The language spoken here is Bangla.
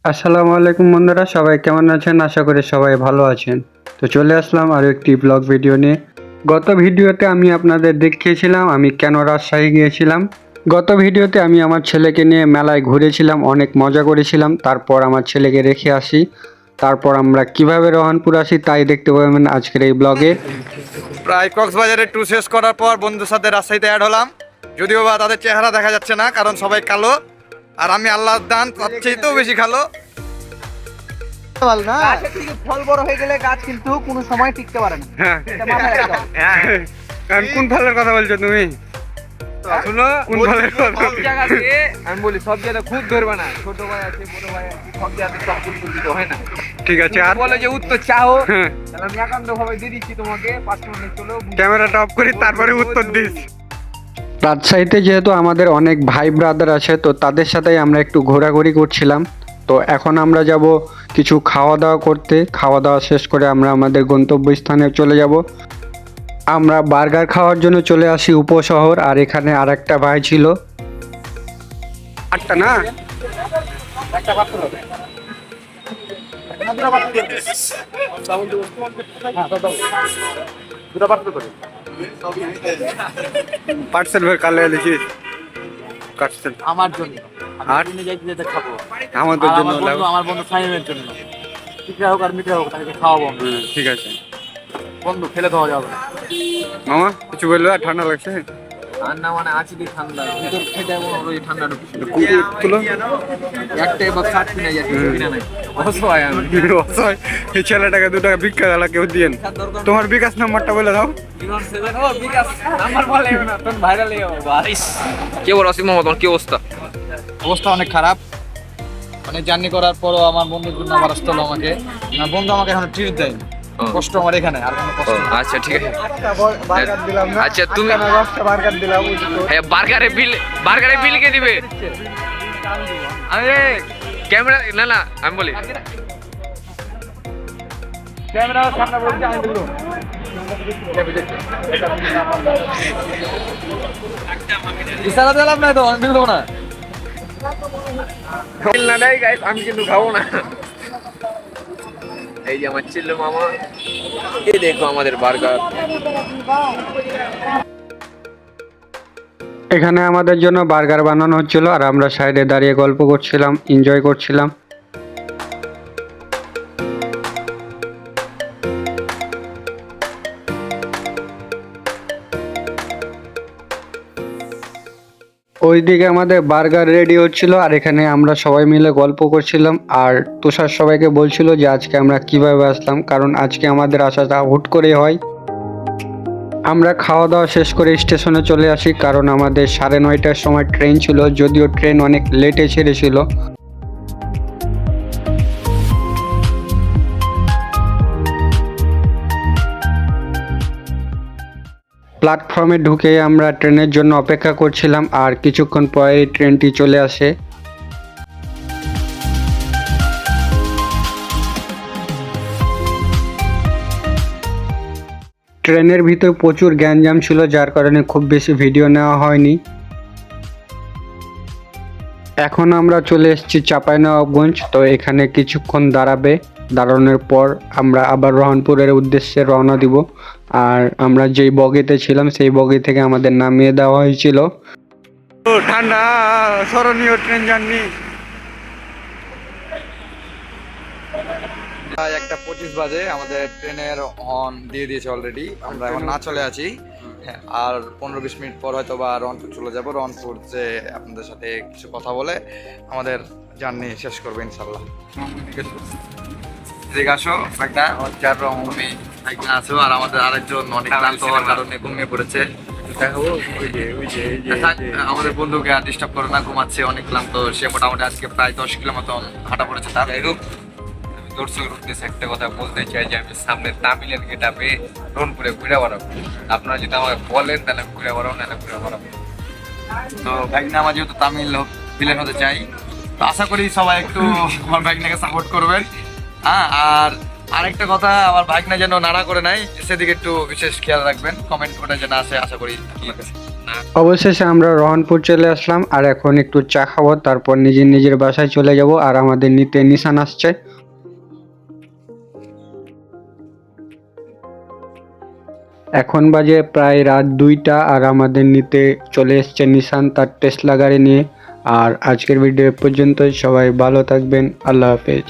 আসসালামু আলাইকুম বন্ধুরা, সবাই কেমন আছেন? আশা করি সবাই ভালো আছেন। তো চলে আসলাম আরও একটি ব্লগ ভিডিও নিয়ে। গত ভিডিওতে আমি আপনাদের দেখিয়েছিলাম আমি কেন রাজশাহী গিয়েছিলাম। গত ভিডিওতে আমি আমার ছেলেকে নিয়ে মেলায় ঘুরেছিলাম, অনেক মজা করেছিলাম। তারপর আমার ছেলেকে রেখে আসি, তারপর আমরা কিভাবে রহনপুর আসি তাই দেখতে পাবেন আজকের এই ব্লগে। প্রায় কক্সবাজারে ট্যুর শেষ করার পর বন্ধুর সাথে রাজশাহীতে অ্যাড হলাম। যদিও বা তাদের চেহারা দেখা যাচ্ছে না, কারণ সবাই কালো আর আমি আল্লাহর দান তার চাইতেও বেশি কালো। গাছের থেকে ফল বড় হয়ে গেলে গাছ কিন্তু কোনো সময় টিকতে পারে না। হ্যাঁ, এটা মাথায় রাখতে হবে। কারণ কোন ফলের কথা বলছো তুমি? শুনো, কোন ফলের কথা? সব জায়গাতে আমি বলি সব জায়গায় খুব ধরবে না, ছোট ভাই আছে বড় ভাই আছে, সব জায়গাতে সব কিছু দিতে হয় না। ঠিক আছে, আর বলে যে উত্তর চাও, হ্যাঁ, তাহলে আমি একান্ত ভাবে দিয়ে দিচ্ছি তোমাকে 5 মিনিট চলো। ক্যামেরাটা অফ করি তারপরে উত্তর দিস। রাজশাহীতে যেহেতু আমাদের অনেক ভাই ব্রাদার আছে, তো তাদের সাথেই আমরা একটু ঘোরাঘুরি করছিলাম। তো এখন আমরা যাব কিছু খাওয়া দাওয়া করতে। খাওয়া দাওয়া শেষ করে আমরা আমাদের গন্তব্যস্থানে চলে যাব। আমরা বার্গার খাওয়ার জন্য চলে আসি উপশহর, আর এখানে আর একটা ভাই ছিল। আটটা না, একটা পাত্র হবে। দুটো পাত্র করে। হ্যাঁ, দাও। দুটো পাত্র করে। পার্সেল ভাই কালে লিখি কাটছেন আমার জন্য আর আমি যাইতে যেতে খাবো। আমাদের আর জন্য আমার বন্ধু সাইমের জন্য। পিঠা হোক আর মিঠা হোক তাকে খাওয়াবো আমি। ঠিক আছে বন্ধু ফেলে দেওয়া যাবে না। মামা, কিছু বলবে? আর ঠান্ডা লাগছে? ঠান্ডা মানে আছে কি ঠান্ডা, ভিতর খেতে এমন হলো এই ঠান্ডা ঢুকছে। তুলো একটাই বা খাট কিনে যাচ্ছে, কিনা নাই অসহায় আমি। অসহায়। এই ছেলেটাকে 2 টাকা ভিক্ষা গেলা কেউ দিয়েন। তোমার বিকাশ নাম্বারটা বলে দাও। 07 ও বিকাশ নাম্বার বলে না, তোর ভাইরাল হয়ে যাবে ভাই। কি বল আসিফ মোহাম্মদ, তোমার কি অবস্থা? অবস্থা অনেক খারাপ। মানে জার্নি করার পরও আমার বন্ধুর জন্য আবার আসতে হলো আমাকে। না, বন্ধু আমাকে এখন ট্রিট দেয়। কষ্ট আমার এখানে, আর কোনো কষ্ট নেই। আচ্ছা ঠিক আছে। বার্গার দিলাম না? আচ্ছা তুমি বার্গার দিলাম। হ্যাঁ, বার্গারের বিল কে দিবে? আরে ক্যামেরা না না আমি বলি ক্যামেরার সামনে বলছি আমি বলবো। ইশারা দিলাম না তো, আমি বলবো না। না নাই গাইস, আমি কিন্তু খাবো না। এই যে আমার ছিল মামা, এই দেখো আমাদের বার্গার। এখানে আমাদের জন্য বার্গার বানানো হচ্ছিল, আর আমরা সাইডে দাঁড়িয়ে গল্প করছিলাম, এনজয় করছিলাম। ওইদিকে আমাদের বার্গার রেডি হচ্ছিল, আর এখানে আমরা সবাই মিলে গল্প করছিলাম। আর তুষার সবাইকে বলছিল যে আজকে আমরা কিভাবে আসলাম, কারণ আজকে আমাদের আসাটা হুট করে হয়। আমরা খাওয়া দাওয়া শেষ করে স্টেশনে চলে আসি, কারণ আমাদের 9:30টার সময় ট্রেন ছিল, যদিও ট্রেন অনেক লেটে ছেড়েছিল। প্ল্যাটফর্মে ঢুকে আমরা ট্রেনের জন্য অপেক্ষা করছিলাম, আর কিছুক্ষণ পরেই ট্রেনটি চলে আসে। ট্রেনের ভিতর প্রচুর গ্যাঞ্জাম ছিল, যার কারণে খুব বেশি ভিডিও নেওয়া হয়নি। এখন আমরা চলে এসেছি চাঁপাইনবাবগঞ্জ। তো এখানে কিছুক্ষণ দাঁড়ানোর পর আমরা আবার রহনপুরের উদ্দেশ্যে রওনা দিব। আর আমরা যেই বগিতে ছিলাম সেই বগি থেকে আমাদের নামিয়ে দেওয়া হয়েছিল। ঠান্ডা স্মরণীয় ট্রেন জার্নি। 1:25 বাজে, আমাদের ট্রেনের হর্ন দিয়ে দিয়েছে অলরেডি। আমরা এখন না চলে আছি, আর 15-20 মিনিট পর হয়তো বা রংপুর চলে যাবো। রংপুর যে আপনাদের সাথে কিছু কথা বলে আমাদের জার্নি শেষ করবো ইনশাল্লাহ। ঠিক আছে, ঠিক আসো একটা চার রং আছো, আর আমাদের আরেকজন অনেক ক্লান্ত হওয়ার কারণে ঘুমিয়ে পড়েছে। আমাদের বন্ধুকে আর ডিস্টার্ব করো না, ঘুমাচ্ছে, অনেক ক্লান্ত সে। মোটামুটি আজকে প্রায় 10 কিলো মতন হাঁটা পড়েছে তার। দর্শকের উদ্দেশ্যে একটা কথা বলতে চাই যে আমি সামনে তামিলের গেটাপে রংপুরে ঘুরে বেড়াবো। আপনারা যদি আমাকে বলেন তাহলে আমি ঘুরে বেড়াবো, নাহলে ঘুরে বেড়াবো। তো ভাগনা আমার যেহেতু তামিল ভিলেন হতে চাই, তো আশা করি সবাই একটু আমার ভাগনাকে সাপোর্ট করবেন। হ্যাঁ, আর আরেকটা কথা, আমার ভাগনা যেন নাড়া করে নাই, সেদিকে একটু বিশেষ খেয়াল রাখবেন। কমেন্ট করে যেন আসে, আশা করি আপনার কাছে না না। অবশেষে আমরা রহনপুর চলে আসলাম, আর এখন একটু চা খাবো, তারপর নিজের বাসায় চলে যাব। আর আমাদের নিতে নিশান আসছে। এখন বাজে প্রায় রাত 2টা, আর আমাদের নিতে চলে এসছে নিশান তার টেসলা গাড়ি নিয়ে। আর আজকের ভিডিও পর্যন্ত, সবাই ভালো থাকবেন, আল্লাহ হাফেজ।